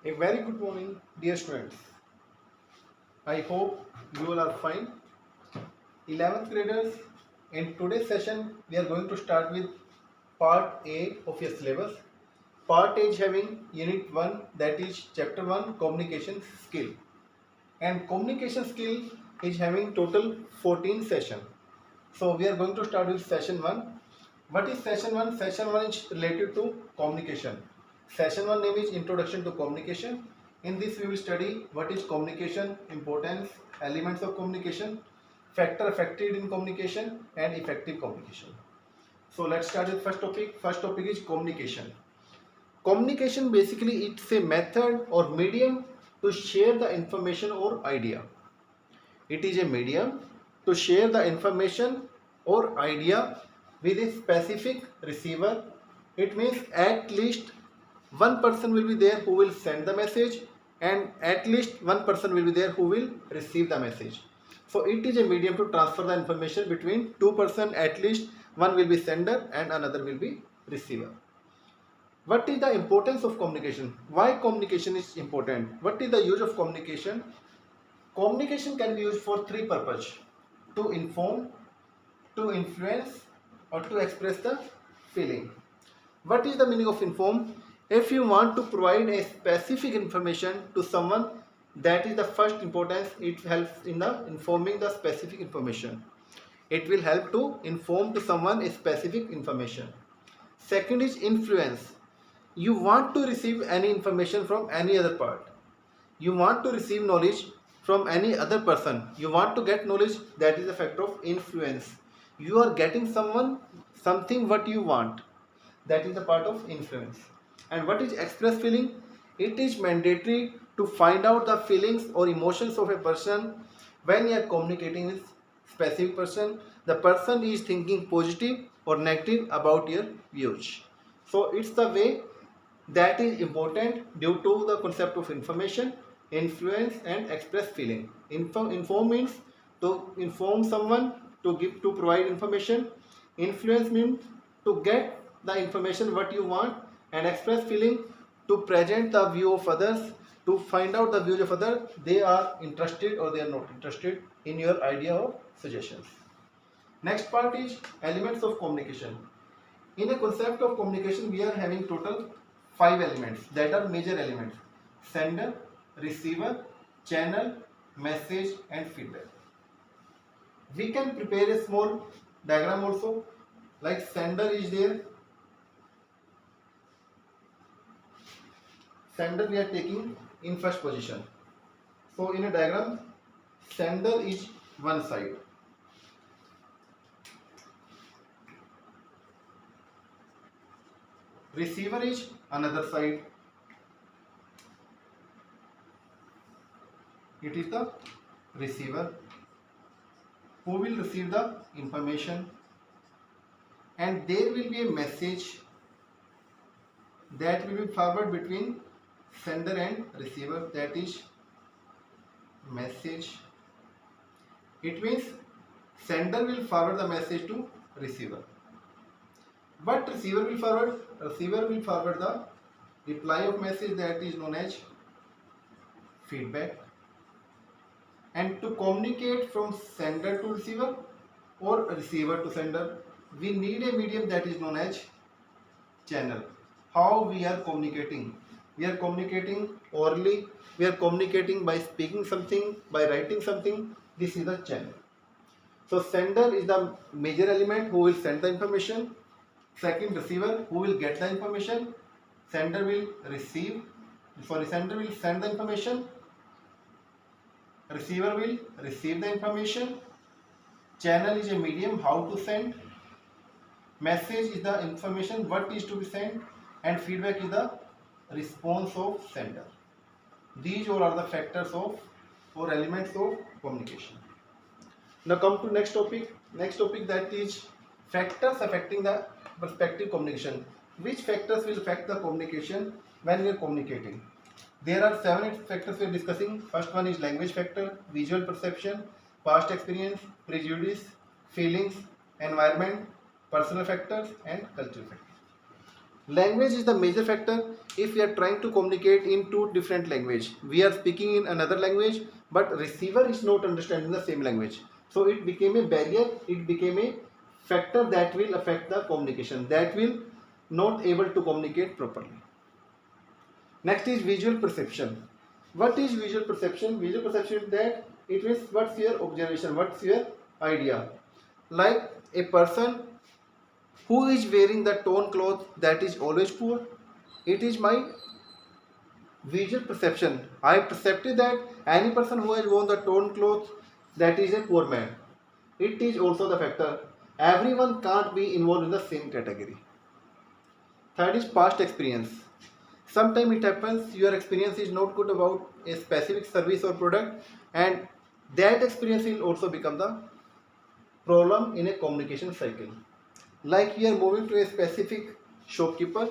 A very good morning, dear students. I hope you all are fine. 11th graders, in today's session, we are going to start with part A of your syllabus. Part A is having unit 1, that is chapter 1, communication skill. And communication skill is having total 14 session. So we are going to start with session 1. What is session 1? Session 1 is related to communication. Session 1 name is Introduction to Communication. In this we will study what is communication, importance, elements of communication, factor affected in communication and effective communication. So let's start with first topic. First topic is communication. Communication basically it's a method or medium to share the information or idea. It is a medium to share the information or idea with a specific receiver. It means at least one person will be there who will send the message and at least one person will be there who will receive the message. So it is a medium to transfer the information between two persons, at least one will be sender and another will be receiver. What is the importance of communication? Why communication is important? What is the use of communication? Communication can be used for three purposes: to inform, to influence, or to express the feeling. What is the meaning of inform? If you want to provide a specific information to someone, that is the first importance. It helps in the informing the specific information. It will help to inform to someone a specific information. Second is influence. You want to receive any information from any other part. You want to receive knowledge from any other person. You want to get knowledge, that is a factor of influence. You are getting something what you want, that is the part of influence. And what is express feeling? It is mandatory to find out the feelings or emotions of a person. When you are communicating with specific person, the person is thinking positive or negative about your views. So it's the way that is important due to the concept of information, influence and express feeling. Inform means to inform someone, to provide information. Influence means to get the information what you want, and express feeling to present the view of others, to find out the views of others, they are interested or they are not interested in your idea or suggestions. Next part is elements of communication. In a concept of communication, we are having total 5 elements that are major elements: sender, receiver, channel, message and feedback. We can prepare a small diagram also, like sender is there. Sender we are taking in first position. So in a diagram, sender is one side. Receiver is another side. It is the receiver who will receive the information, and there will be a message that will be forwarded between sender and receiver, that is message. It means sender will forward the message to receiver. But receiver will forward the reply of message, that is known as feedback. And to communicate from sender to receiver or receiver to sender, we need a medium that is known as channel. How we are communicating? We are communicating orally, we are communicating by speaking something, by writing something. This is the channel. So sender is the major element who will send the information. Second, receiver who will get the information. Sender will sender will send the information. Receiver will receive the information. Channel is a medium how to send. Message is the information what is to be sent, and feedback is the response of sender. These all are the factors of or elements of communication. Now come to next topic. Next topic, that is factors affecting the perspective communication. Which factors will affect the communication when we are communicating? There are 7 factors we are discussing. First one is language factor, visual perception, past experience, prejudice, feelings, environment, personal factors and cultural factors. Language is the major factor. If we are trying to communicate in two different language, we are speaking in another language, but receiver is not understanding the same language. So it became a barrier, it became a factor that will affect the communication, that will not able to communicate properly. Next is visual perception. What is visual perception? Visual perception is that it means what's your observation, what's your idea. Like a person who is wearing the torn cloth that is always poor, it is my visual perception. I perceived that any person who has worn the torn cloth that is a poor man. It is also the factor. Everyone can't be involved in the same category. Third is past experience. Sometimes it happens your experience is not good about a specific service or product, and that experience will also become the problem in a communication cycle. Like you are moving to a specific shopkeeper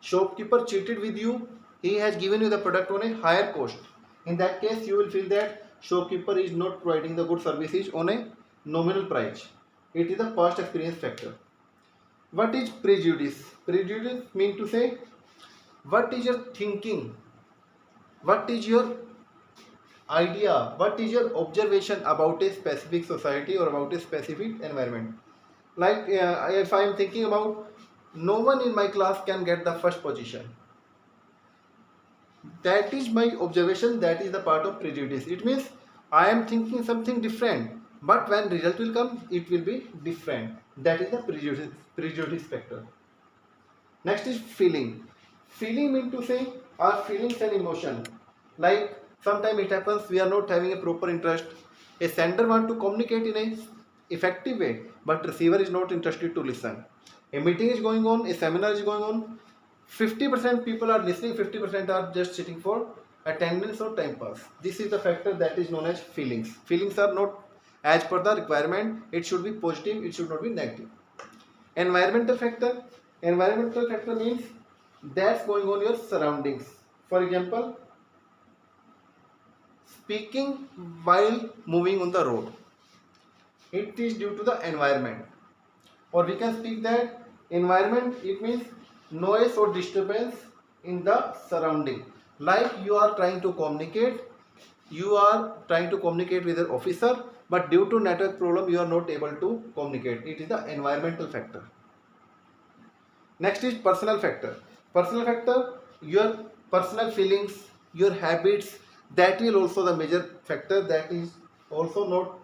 cheated with you, he has given you the product on a higher cost. In that case, you will feel that shopkeeper is not providing the good services on a nominal price. It is the past experience factor. What is prejudice? Prejudice means to say what is your thinking, what is your idea, what is your observation about a specific society or about a specific environment. Like if I am thinking about no one in my class can get the first position, that is my observation, that is the part of prejudice. It means I am thinking something different, but when result will come it will be different. That is the prejudice factor. Next is feeling. Feeling means to say our feelings and emotion. Like sometimes it happens we are not having a proper interest. A sender want to communicate in a effective way, but receiver is not interested to listen. A meeting is going on, a seminar is going on. 50% people are listening, 50% are just sitting for attendance or time pass. This is the factor that is known as feelings. Feelings are not as per the requirement. It should be positive, it should not be negative. Environmental factor. Environmental factor means that's going on your surroundings. For example, speaking while moving on the road, it is due to the environment. Or we can speak that environment, it means noise or disturbance in the surrounding. Like you are trying to communicate with an officer, but due to network problem you are not able to communicate. It is the environmental factor. Next is personal factor. Personal factor, your personal feelings, your habits, that will also the major factor that is also not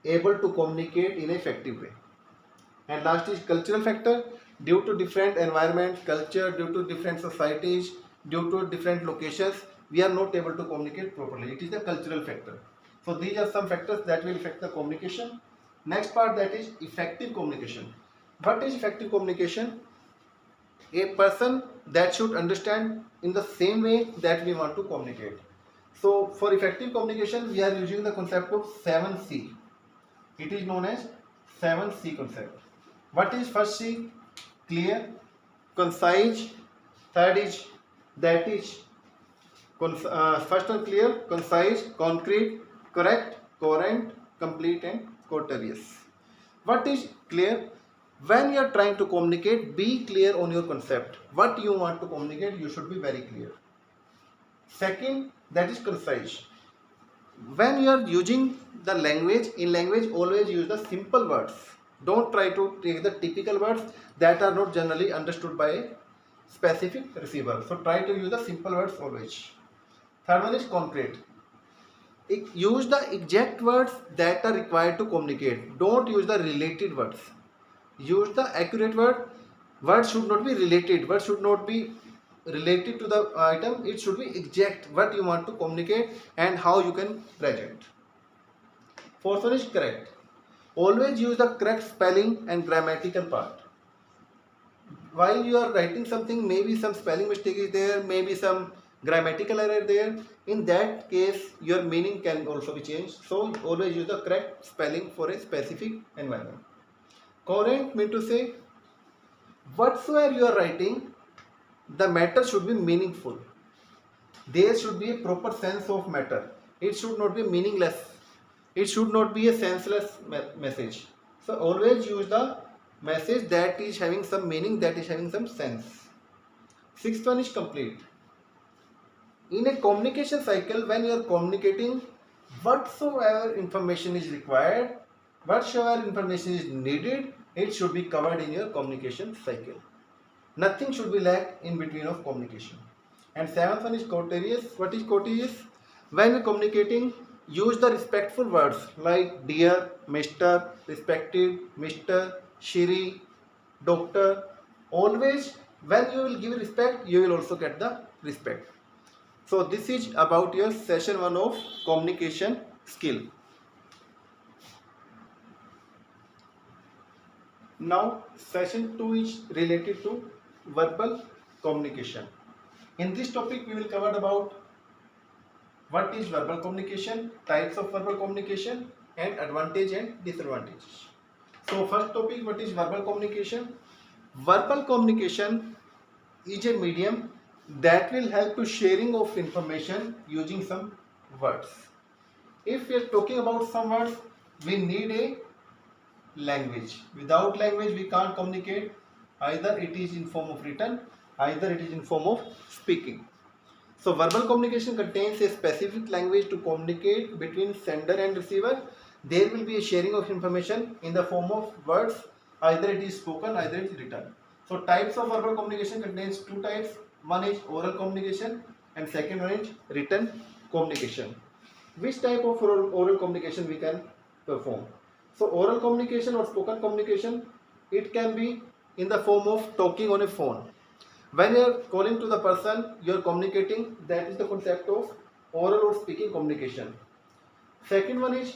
able to communicate in an effective way. And last is cultural factor. Due to different environment, culture, due to different societies, due to different locations, we are not able to communicate properly. It is the cultural factor. So these are some factors that will affect the communication. Next part, that is effective communication. What is effective communication? A person that should understand in the same way that we want to communicate. So for effective communication, we are using the concept of 7C. It is known as 7C concept. What is first C? Clear, concise. Third is that is first one clear, concise, concrete, correct, coherent, complete and courteous. What is clear? When you are trying to communicate, be clear on your concept. What you want to communicate, you should be very clear. Second, that is concise. When you are using the language, in language always use the simple words. Don't try to take the typical words that are not generally understood by a specific receiver. So try to use the simple words always. Third one is concrete. Use the exact words that are required to communicate. Don't use the related words. Use the accurate word. Words should not be related. Words should not be related to the item. It should be exact what you want to communicate and how you can present. Fourth one is correct. Always use the correct spelling and grammatical part. While you are writing something, maybe some spelling mistake is there, maybe some grammatical error there. In that case, your meaning can also be changed. So always use the correct spelling for a specific environment. Coherent means to say whatsoever you are writing, the matter should be meaningful. There should be a proper sense of matter. It should not be meaningless. It should not be a senseless message. So always use the message that is having some meaning, that is having some sense. Sixth one is complete. In a communication cycle, when you are communicating, whatsoever information is required, whatsoever information is needed, it should be covered in your communication cycle. Nothing should be lacked in between of communication. And seventh one is courteous. What is courteous? When you're communicating, use the respectful words like dear, Mr., respected, Mr., Shiri, doctor. Always, when you will give respect, you will also get the respect. So this is about your session 1 of communication skill. Now session 2 is related to verbal communication. In this topic we will cover about what is verbal communication, types of verbal communication, and advantage and disadvantages. So first topic, what is verbal communication? Verbal communication is a medium that will help to sharing of information using some words. If we are talking about some words, we need a language. Without language we can't communicate. Either it is in form of written, either it is in form of speaking. So verbal communication contains a specific language to communicate between sender and receiver. There will be a sharing of information in the form of words. Either it is spoken, either it is written. So types of verbal communication contains two types. One is oral communication and second one is written communication. Which type of oral communication we can perform? So oral communication or spoken communication, it can be in the form of talking on a phone. When you are calling to the person, you are communicating. That is the concept of oral or speaking communication. Second one is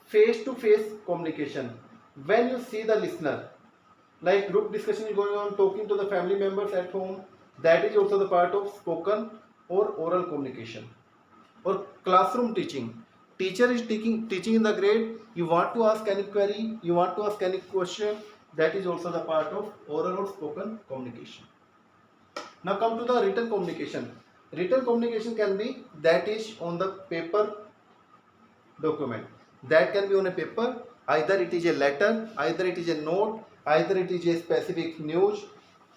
face-to-face communication. When you see the listener, like group discussion is going on, talking to the family members at home, that is also the part of spoken or oral communication. Or classroom teaching. Teacher is teaching in the grade. You want to ask any query, you want to ask any question, that is also the part of oral or spoken communication. Now come to the written communication. Written communication can be that is on the paper document. That can be on a paper. Either it is a letter, either it is a note, either it is a specific news.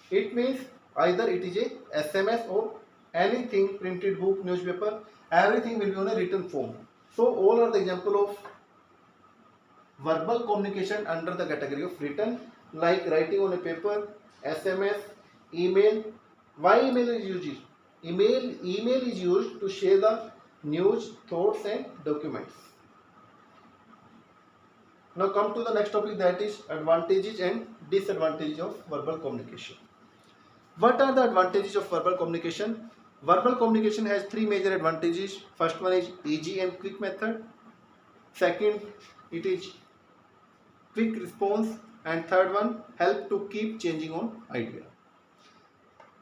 It means either it is a SMS or anything, printed book, newspaper, everything will be on a written form. So all are the example of verbal communication under the category of written, like writing on a paper, SMS, email. Why email is used? Email is used to share the news, thoughts and documents. Now come to the next topic, that is advantages and disadvantages of verbal communication. What are the advantages of verbal communication? Verbal communication has three major advantages. First one is easy and quick method. Second, it is quick response, and third one, help to keep changing on idea.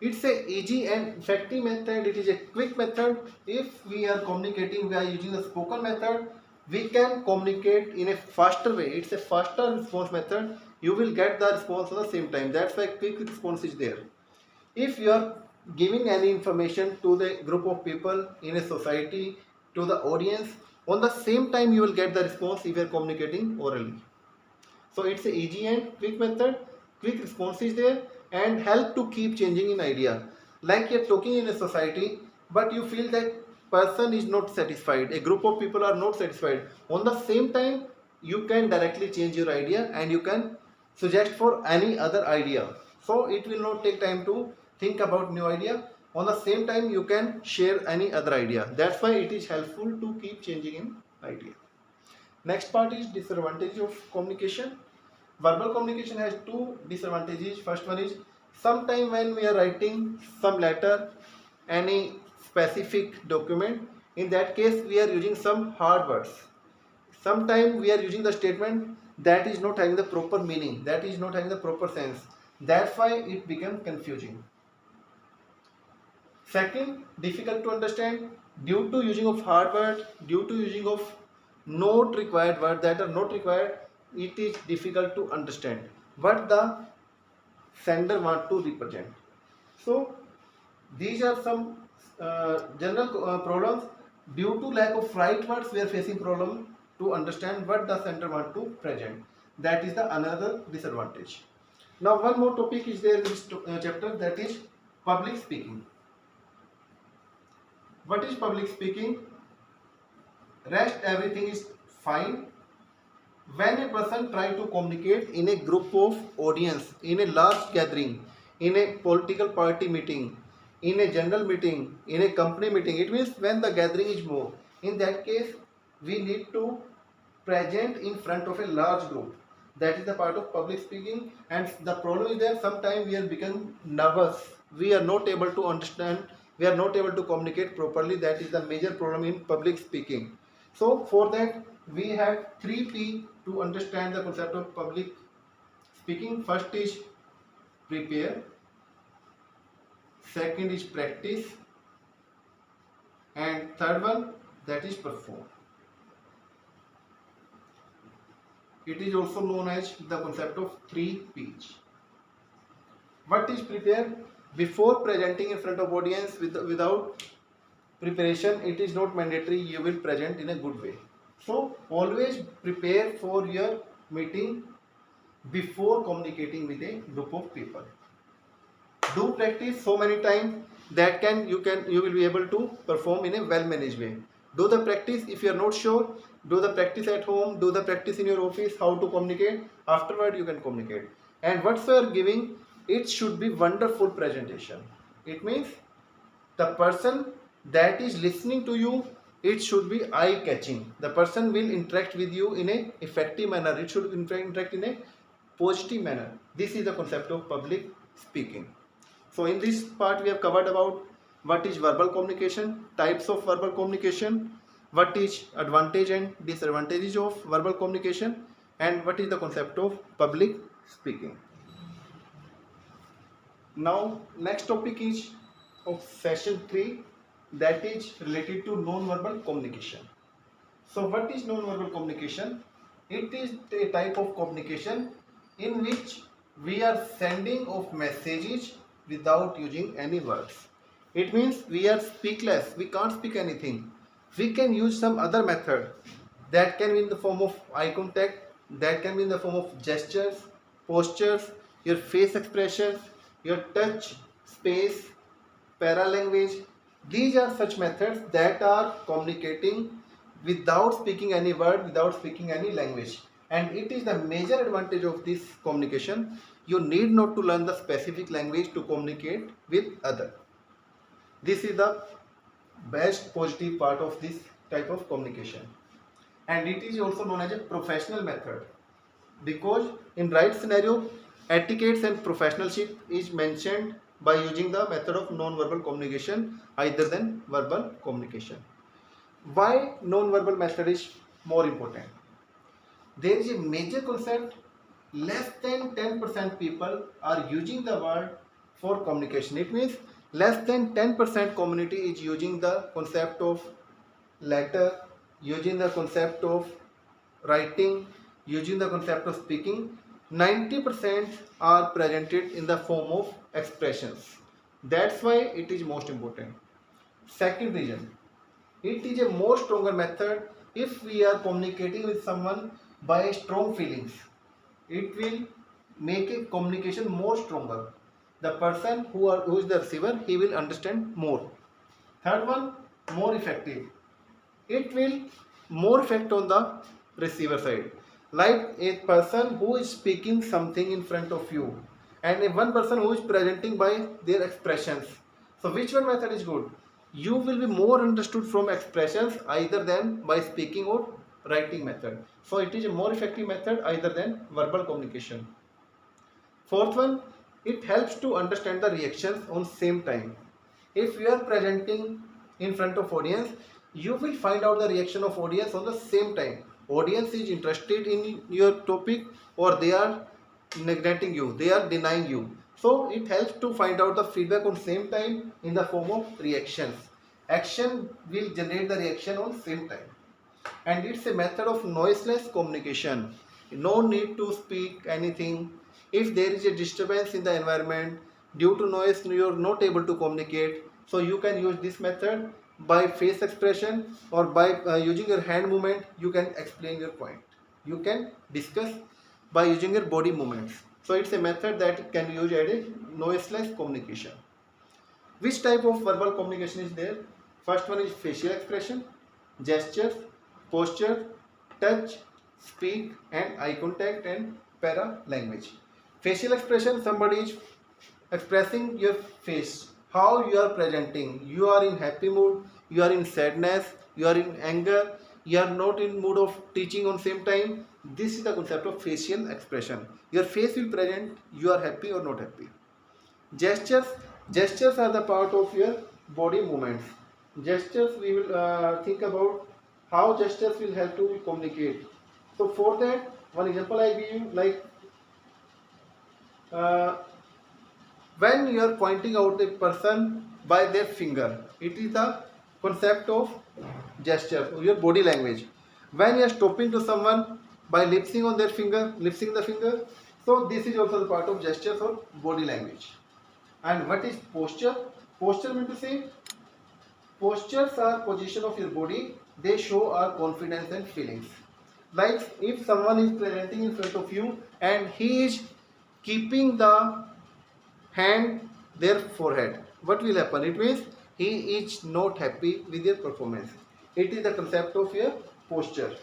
It's a easy and effective method. It is a quick method. If we are communicating, we are using the spoken method, we can communicate in a faster way. It's a faster response method. You will get the response at the same time. That's why quick response is there. If you are giving any information to the group of people in a society, to the audience, on the same time you will get the response if you are communicating orally. So it's a easy and quick method. Quick response is there and help to keep changing in idea. Like you're talking in a society, but you feel that person is not satisfied, a group of people are not satisfied. On the same time, you can directly change your idea and you can suggest for any other idea. So it will not take time to think about new idea. On the same time, you can share any other idea. That's why it is helpful to keep changing in idea. Next part is disadvantage of communication. Verbal communication has two disadvantages. First one is sometime when we are writing some letter, any specific document, in that case we are using some hard words. Sometimes we are using the statement that is not having the proper meaning, that is not having the proper sense. That's why it becomes confusing. Second, difficult to understand due to using of hard words, due to using of not required words that are not required. It is difficult to understand what the sender want to represent. So these are some general problems. Due to lack of right words, we are facing problem to understand what the sender want to present. That is the another disadvantage. Now one more topic is there in this chapter, that is public speaking. What is public speaking? Rest everything is fine. When a person try to communicate in a group of audience, in a large gathering, in a political party meeting, in a general meeting, in a company meeting, it means when the gathering is more. In that case, we need to present in front of a large group. That is the part of public speaking, and the problem is that sometimes we are become nervous. We are not able to understand. We are not able to communicate properly. That is the major problem in public speaking. So for that we have 3P to understand the concept of public speaking. First is prepare, second is practice, and third one, that is perform. It is also known as the concept of 3P's. What is prepare? Before presenting in front of audience without preparation, it is not mandatory you will present in a good way. So always prepare for your meeting before communicating with a group of people. Do practice so many times that you will be able to perform in a well managed way. Do the practice. If you are not sure, do the practice at home, do the practice in your office, how to communicate. Afterward you can communicate. And what you are giving, it should be wonderful presentation. It means the person that is listening to you, it should be eye catching. The person will interact with you in a effective manner. It should interact in a positive manner. This is the concept of public speaking. So in this part we have covered about what is verbal communication, types of verbal communication, what is advantage and disadvantages of verbal communication, and what is the concept of public speaking. Now next topic is of session 3, that is related to non-verbal communication. So what is non-verbal communication? It is a type of communication in which we are sending of messages without using any words. It means we are speakless, we can't speak anything. We can use some other method that can be in the form of eye contact, that can be in the form of gestures, postures, your face expressions, your touch, space, paralanguage. These are such methods that are communicating without speaking any word, without speaking any language. And it is the major advantage of this communication. You need not to learn the specific language to communicate with others. This is the best positive part of this type of communication. And it is also known as a professional method, because in right scenario, etiquettes and professionalship is mentioned by using the method of non-verbal communication either than verbal communication. Why non-verbal method is more important? There is a major concept, less than 10% people are using the word for communication. It means less than 10% community is using the concept of letter, using the concept of writing, using the concept of speaking. 90% are presented in the form of expressions. That's why it is most important. Second reason, it is a more stronger method if we are communicating with someone by strong feelings. It will make a communication more stronger. The person who is the receiver, he will understand more. Third one, more effective. It will more effect on the receiver side. Like a person who is speaking something in front of you, and one person who is presenting by their expressions. So which one method is good? You will be more understood from expressions either than by speaking or writing method. So it is a more effective method either than verbal communication. Fourth one, it helps to understand the reactions on same time. If you are presenting in front of audience, you will find out the reaction of audience on the same time. Audience is interested in your topic or they are neglecting you, they are denying you. So it helps to find out the feedback on same time in the form of reactions. Action will generate the reaction on same time. And it's a method of noiseless communication. No need to speak anything. If there is a disturbance in the environment, due to noise you are not able to communicate, so you can use this method by face expression or by using your hand movement. You can explain your point, you can discuss by using your body movements. So it's a method that can be used as a noiseless communication. Which type of verbal communication is there? First one is facial expression, gestures, posture, touch, speak, and eye contact, and para language. Facial expression, somebody is expressing your face, how you are presenting. You are in happy mood, you are in sadness, you are in anger, you are not in mood of teaching on same time. This is the concept of facial expression. Your face will present you are happy or not happy. Gestures, gestures are the part of your body movements. Gestures, we will think about how gestures will help to communicate. So for that, one example I give you, like when you are pointing out a person by their finger, it is the concept of gesture, your body language. When you are stopping to someone by lip-syncing on their finger, lip-syncing the finger, so this is also the part of gestures or body language. And what is posture? Posture means to say, postures are position of your body. They show our confidence and feelings. Like if someone is presenting in front of you and he is keeping the hand their forehead, what will happen? It means he is not happy with your performance. It is the concept of your posture.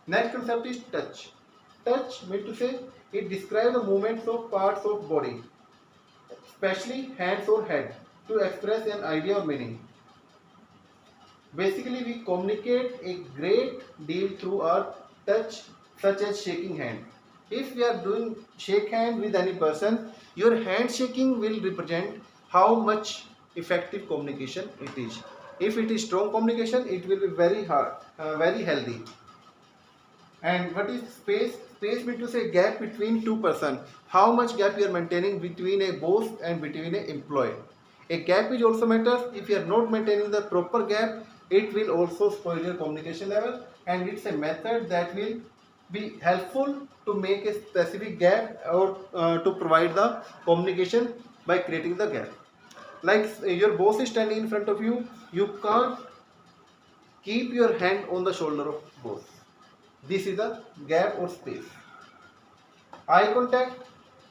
Next concept is touch. Touch means to say, it describes the movements of parts of body, especially hands or head, to express an idea or meaning. Basically, we communicate a great deal through our touch, such as shaking hand. If we are doing shake hand with any person, your hand shaking will represent how much effective communication it is. If it is strong communication, it will be very hard, very healthy. And what is space? Space means to say gap between two persons. How much gap you are maintaining between a boss and between an employee. A gap is also matters. If you are not maintaining the proper gap, it will also spoil your communication level, and it's a method that will be helpful to make a specific gap or to provide the communication by creating the gap. Like your boss is standing in front of you, you can't keep your hand on the shoulder of boss. This is a gap or space. Eye contact,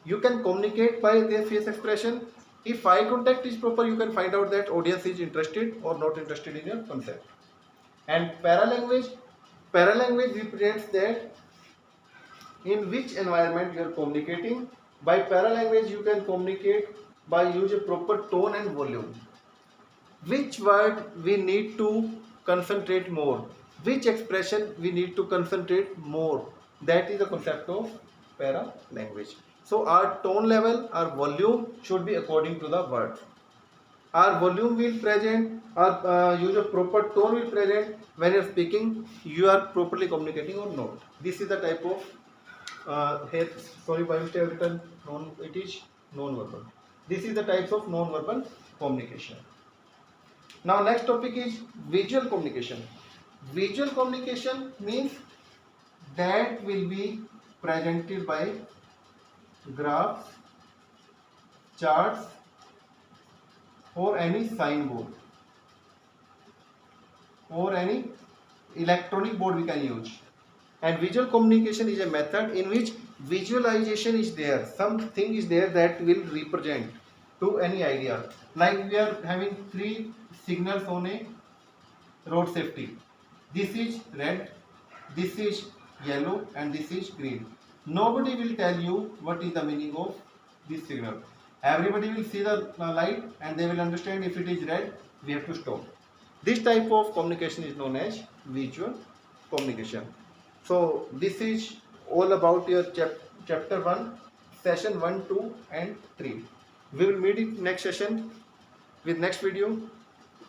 you can communicate by their face expression. If eye contact is proper, you can find out that audience is interested or not interested in your concept. And paralanguage represents that in which environment you are communicating. By paralanguage, you can communicate by use a proper tone and volume. Which word we need to concentrate more? Which expression we need to concentrate more? That is the concept of paralanguage. So our tone level, our volume should be according to the word. Our volume will present, our use of proper tone will present when you are speaking, you are properly communicating or not. This is the type of here. Sorry, by mistake I have written it is non-verbal. This is the types of non-verbal communication. Now next topic is visual communication. Visual communication means that will be presented by graphs, charts, or any signboard, or any electronic board we can use. And visual communication is a method in which visualization is there. Something is there that will represent to any idea. Like we are having 3 signals on a road safety. This is red, this is yellow, and this is green. Nobody will tell you what is the meaning of this signal. Everybody will see the light and they will understand if it is red, we have to stop. This type of communication is known as visual communication. So this is all about your chapter 1, session 1, 2 and 3. We will meet in next session with next video.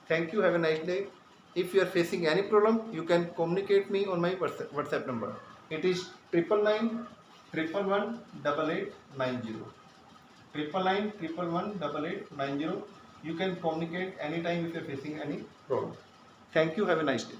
Thank you. Have a nice day. If you are facing any problem, you can communicate me on my WhatsApp number. It is 999 111 8890. 999 111 8890. You can communicate anytime if you are facing any problem. Thank you. Have a nice day.